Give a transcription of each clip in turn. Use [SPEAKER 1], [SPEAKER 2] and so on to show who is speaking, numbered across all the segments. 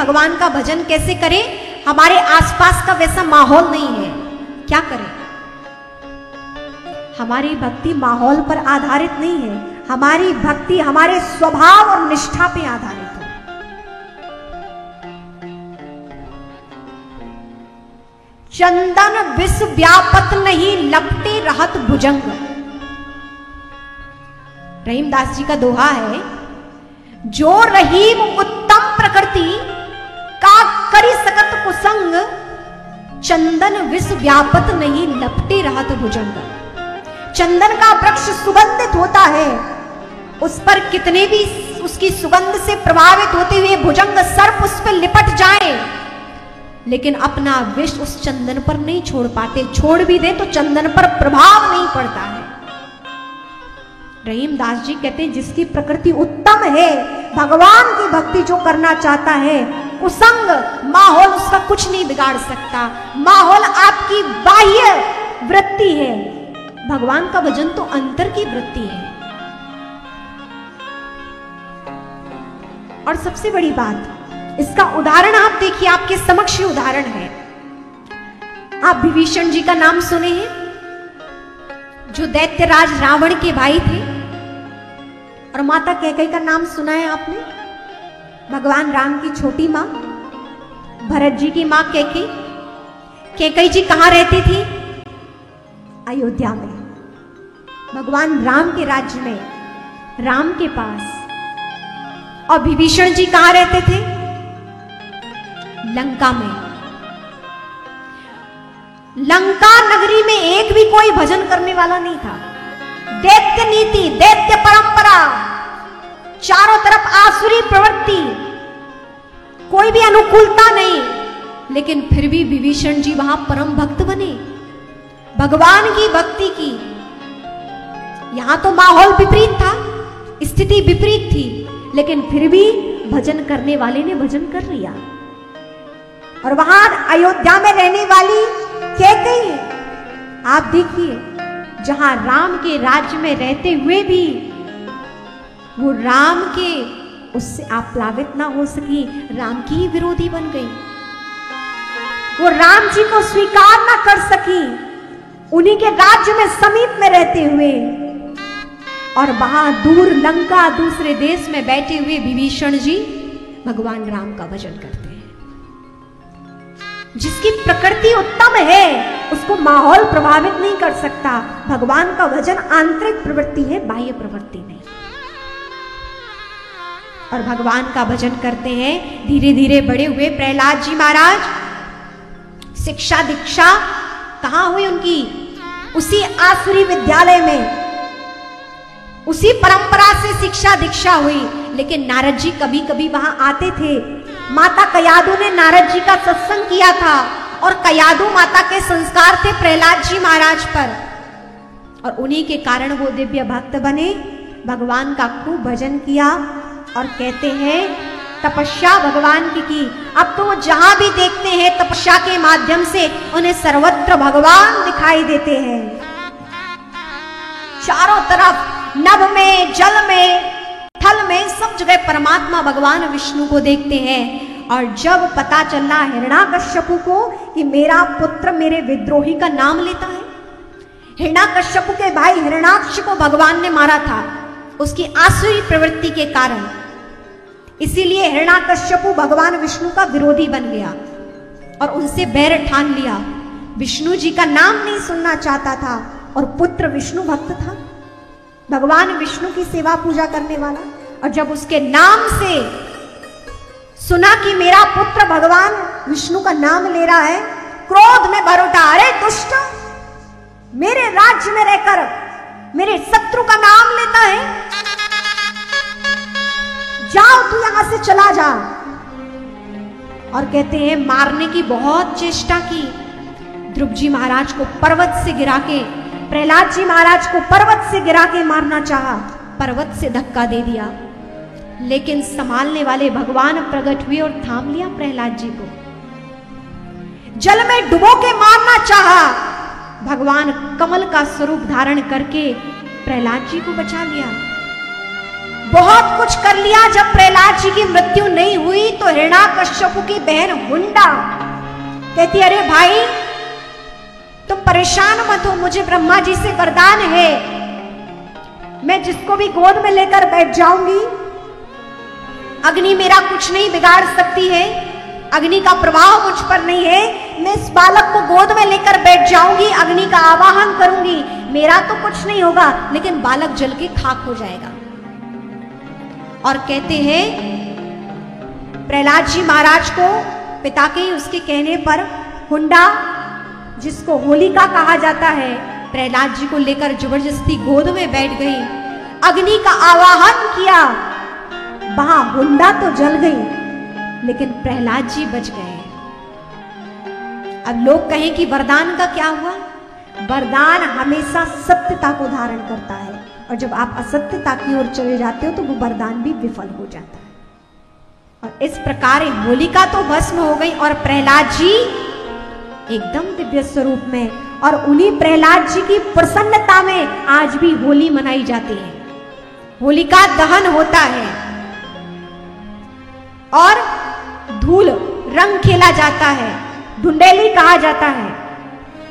[SPEAKER 1] भगवान का भजन कैसे करें, हमारे आसपास का वैसा माहौल नहीं है, क्या करें। हमारी भक्ति माहौल पर आधारित नहीं है, हमारी भक्ति हमारे स्वभाव और निष्ठा पे आधारित है। चंदन विष व्यापत नहीं लपटे रहत भुजंग। रहीमदास जी का दोहा है, जो रहीम उत्तम प्रकृति का करी सकत कुसंग, चंदन विष व्यापत नहीं लपटे रहत भुजंग। चंदन का वृक्ष सुगंधित होता है, उस पर कितने भी उसकी सुगंध से प्रभावित होते हुए भुजंग सर्प उस पर लिपट जाए, लेकिन अपना विष उस चंदन पर नहीं छोड़ पाते। छोड़ भी दे तो चंदन पर प्रभाव नहीं पड़ता है। रहीमदास जी कहते हैं, जिसकी प्रकृति उत्तम है, भगवान की भक्ति जो करना चाहता है, कुसंग माहौल उसका कुछ नहीं बिगाड़ सकता। माहौल आपकी बाह्य वृत्ति है, भगवान का भजन तो अंतर की वृत्ति है। और सबसे बड़ी बात, इसका उदाहरण आप देखिए, आपके समक्ष उदाहरण है। आप विभीषण जी का नाम सुने हैं, जो दैत्यराज रावण के भाई थे। और माता कैकेयी का नाम सुना है आपने, भगवान राम की छोटी मां, भरत जी की मां कैकेयी। कैकेयी जी कहां रहती थी? अयोध्या में, भगवान राम के राज्य में, राम के पास। और विभीषण जी कहां रहते थे? लंका में। लंका नगरी में एक भी कोई भजन करने वाला नहीं था। दैत्य नीति, दैत्य परंपरा, चारों तरफ आसुरी प्रवृत्ति, कोई भी अनुकूलता नहीं, लेकिन फिर भी विभीषण जी वहां परम भक्त बने, भगवान की भक्ति की। यहां तो माहौल विपरीत था, स्थिति विपरीत थी, लेकिन फिर भी भजन करने वाले ने भजन कर लिया। और वहां अयोध्या में रहने वाली कैकेयी, आप देखिए, जहां राम के राज्य में रहते हुए भी वो राम के उससे आप्लावित ना हो सकी, राम की ही विरोधी बन गई। वो राम जी को स्वीकार ना कर सकी, उन्हीं के राज्य में समीप में रहते हुए। और वहां दूर लंका, दूसरे देश में बैठे हुए विभीषण जी भगवान राम का भजन करते हैं। जिसकी प्रकृति उत्तम है, उसको माहौल प्रभावित नहीं कर सकता। भगवान का भजन आंतरिक प्रवृत्ति है, बाह्य प्रवृत्ति नहीं। और भगवान का भजन करते हैं। धीरे धीरे बड़े हुए प्रहलाद जी महाराज। शिक्षा दीक्षा कहां हुई उनकी? उसी आसुरी विद्यालय में, उसी परंपरा से शिक्षा दीक्षा हुई। लेकिन नारद जी कभी कभी वहां आते थे। माता कयादू ने नारद जी का सत्संग किया था, और कयादू माता के संस्कार थे प्रहलाद जी महाराज पर, और उन्हीं के कारण वो दिव्य भक्त बने। भगवान का खूब भजन किया, और कहते हैं तपस्या भगवान की। अब तो वो जहां भी देखते हैं तपस्या के माध्यम से उन्हें सर्वत्र भगवान दिखाई देते हैं। चारों तरफ नभ में, जल में, थल में, सब जगह परमात्मा भगवान विष्णु को देखते हैं। और जब पता चला हिरण्याकश्यपु को कि मेरा पुत्र मेरे विद्रोही का नाम लेता है, हिरण्याकश्यपु के भाई हिरण्याक्ष को भगवान ने मारा था उसकी आसुरी प्रवृत्ति के कारण, इसीलिए हिरण्याकश्यपु भगवान विष्णु का विरोधी बन गया और उनसे बैर ठान लिया। विष्णु जी का नाम नहीं सुनना चाहता था, और पुत्र विष्णु भक्त था, भगवान विष्णु की सेवा पूजा करने वाला। और जब उसके नाम से सुना कि मेरा पुत्र भगवान विष्णु का नाम ले रहा है, क्रोध में भर उठा। अरे दुष्ट, मेरे राज्य में रहकर मेरे शत्रु का नाम लेता है, जाओ तू यहां से चला जा। और कहते हैं मारने की बहुत चेष्टा की। ध्रुव जी महाराज को पर्वत से गिरा के, प्रहलाद जी महाराज को पर्वत से गिरा के मारना चाहा, पर्वत से धक्का दे दिया, लेकिन संभालने वाले भगवान प्रकट हुए और थाम लिया प्रहलाद जी को। जल में डुबो के मारना चाहा, भगवान कमल का स्वरूप धारण करके प्रहलाद जी को बचा लिया। बहुत कुछ कर लिया। जब प्रहलाद जी की मृत्यु नहीं हुई तो हिरण्याकश्यप की बहन हुंडा कहती, अरे भाई तुम परेशान मत हो, मुझे ब्रह्मा जी से वरदान है, मैं जिसको भी गोद में लेकर बैठ जाऊंगी अग्नि मेरा कुछ नहीं बिगाड़ सकती है, अग्नि का प्रभाव मुझ पर नहीं है, मैं इस बालक को गोद में लेकर बैठ जाऊंगी, अग्नि का आवाहन करूंगी, मेरा तो कुछ नहीं होगा, लेकिन बालक जल के खाक हो जाएगा। और कहते हैं प्रहलाद जी महाराज को पिता के उसके कहने पर हुंडा, जिसको होलिका कहा जाता है, प्रहलाद जी को लेकर जबरदस्ती गोद में बैठ गई, अग्नि का आवाहन किया। वहां हुंडा तो जल गई लेकिन प्रहलाद जी बच गए। अब लोग कहें कि वरदान का क्या हुआ? वरदान हमेशा सत्यता को धारण करता है, और जब आप असत्यता की ओर चले जाते हो तो वो वरदान भी विफल हो जाता है। और इस प्रकार होलिका तो भस्म हो गई और प्रहलाद जी एकदम दिव्य स्वरूप में, और उन्हीं प्रहलाद जी की प्रसन्नता में आज भी होली मनाई जाती है, होलिका दहन होता है और धूल रंग खेला जाता है, ढुंडेली कहा जाता है।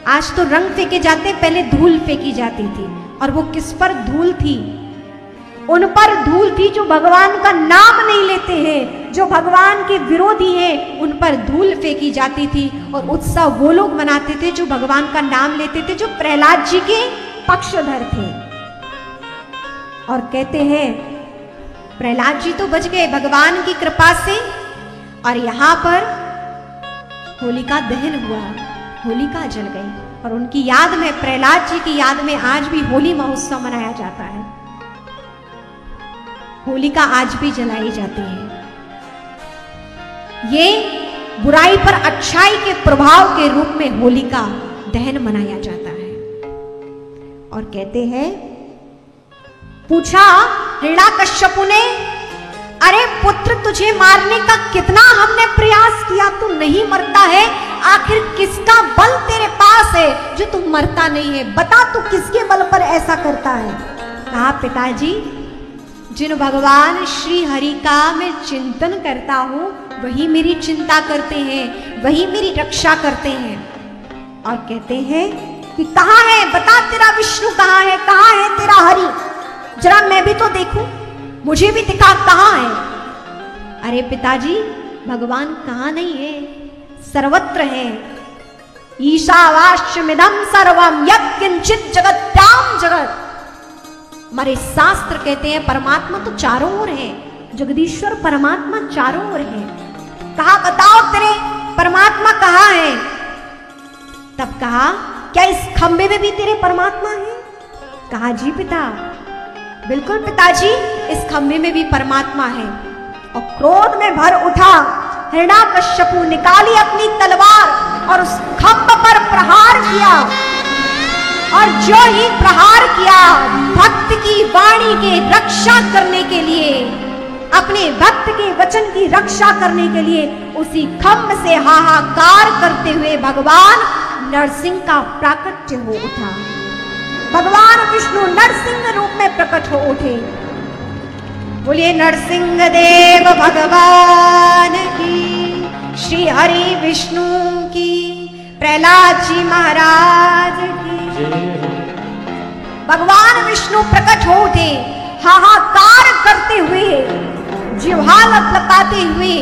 [SPEAKER 1] आज तो रंग फेंके जाते, पहले धूल फेंकी जाती थी। और वो किस पर धूल थी? उन पर धूल थी जो भगवान का नाम नहीं लेते हैं, जो भगवान के विरोधी हैं, उन पर धूल फेंकी जाती थी। और उत्सव वो लोग मनाते थे जो भगवान का नाम लेते थे, जो प्रहलाद जी के पक्षधर थे। और कहते हैं प्रहलाद जी तो बच गए भगवान की कृपा से, और यहां पर होलिका दहन हुआ, होलिका जल गई, और उनकी याद में, प्रहलाद जी की याद में आज भी होली महोत्सव मनाया जाता है। होलिका आज भी जलाई जाती है। ये बुराई पर अच्छाई के प्रभाव के रूप में होलिका दहन मनाया जाता है। और कहते हैं, पूछा हिरण्याकश्यपु ने, अरे पुत्र तुझे मारने का कितना हमने प्रयास किया, तू नहीं मरता है, आखिर किसका बल तेरे पास है जो तू मरता नहीं है, बता तू किसके बल पर ऐसा करता है। कहा, पिताजी जिन भगवान श्री हरि का मैं चिंतन करता हूं वही मेरी चिंता करते हैं, वही मेरी रक्षा करते हैं। और कहते हैं कि कहां है, बता तेरा विष्णु कहां है, कहां है तेरा हरि, जरा मैं भी तो देखूं, मुझे भी दिखा कहां है। अरे पिताजी भगवान कहां नहीं है, सर्वत्र है। ईशावास्यमिदं सर्वम यत् किंचित जगत्याम जगत। हमारे शास्त्र कहते हैं परमात्मा तो चारों ओर है, जगदीश्वर परमात्मा चारों ओर है। कहा, बताओ तेरे परमात्मा कहां है। तब कहा, क्या इस खंबे में भी तेरे परमात्मा है? कहा, जी पिता, बिल्कुल पिताजी, इस खंबे में भी परमात्मा है। और क्रोध में भर उठा हिरण्याकश्यपु, निकाली अपनी तलवार और उस खंभ पर प्रहार किया। और जो ही प्रहार किया, भक्त की वाणी के रक्षा करने के लिए, अपने भक्त के वचन की रक्षा करने के लिए उसी खंभ से हाहाकार करते हुए भगवान नरसिंह का प्राकट्य हो उठा। भगवान विष्णु नरसिंह रूप में प्रकट हो उठे। बोलिए नरसिंह देव भगवान की, श्री हरि विष्णु की, प्रहलाद जी महाराज की। भगवान विष्णु प्रकट हो उठे, हाहाकार करते हुए, जिह्वा लपलपाते हुए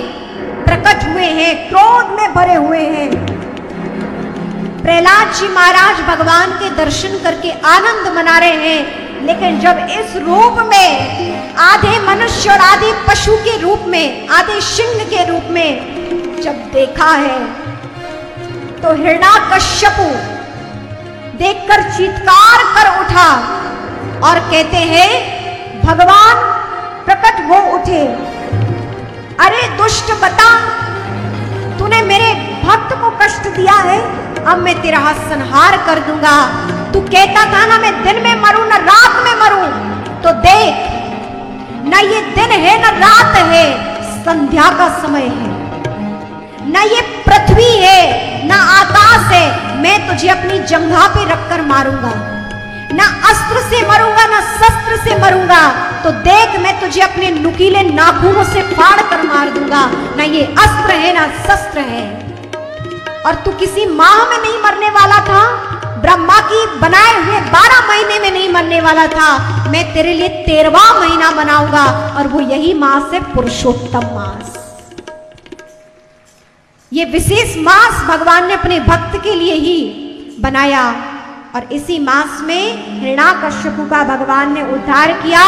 [SPEAKER 1] प्रकट हुए हैं, क्रोध में भरे हुए हैं। प्रहलाद जी महाराज भगवान के दर्शन करके आनंद मना रहे हैं, लेकिन जब इस रूप में, आधे मनुष्य और आधे पशु के रूप में, आधे सिंह के रूप में जब देखा है, तो हिरण्याकश्यपु देखकर चीत्कार कर उठा और कहते हैं, भगवान प्रकट हो उठे। अरे दुष्ट, बता, तूने मेरे भक्त को कष्ट दिया है, अब मैं तेरा संहार कर दूंगा। तू कहता था ना मैं दिन में मरूं न रात में मरूं, तो देख, न ये दिन है न रात है, संध्या का समय है, न ये पृथ्वी है न आकाश है, मैं तुझे अपनी जंघा पे रखकर मारूंगा। ना अस्त्र से मरूंगा ना शस्त्र से मरूंगा, तो देख मैं तुझे अपने नुकीले नाखूनों से फाड़ कर मार दूंगा। ना ये अस्त्र है ना शस्त्र है। और तू किसी माह में नहीं मरने वाला था, ब्रह्मा की बनाए हुए 12 महीने में नहीं मरने वाला था। मैं तेरे लिए 13वां महीना बनाऊंगा, और वो यही मास है पुरुषोत्तम मास। ये विशेष मास भगवान ने अपने भक्त के लिए ही बनाया, और इसी मास में हिरण्याकश्यपु का भगवान ने उद्धार किया।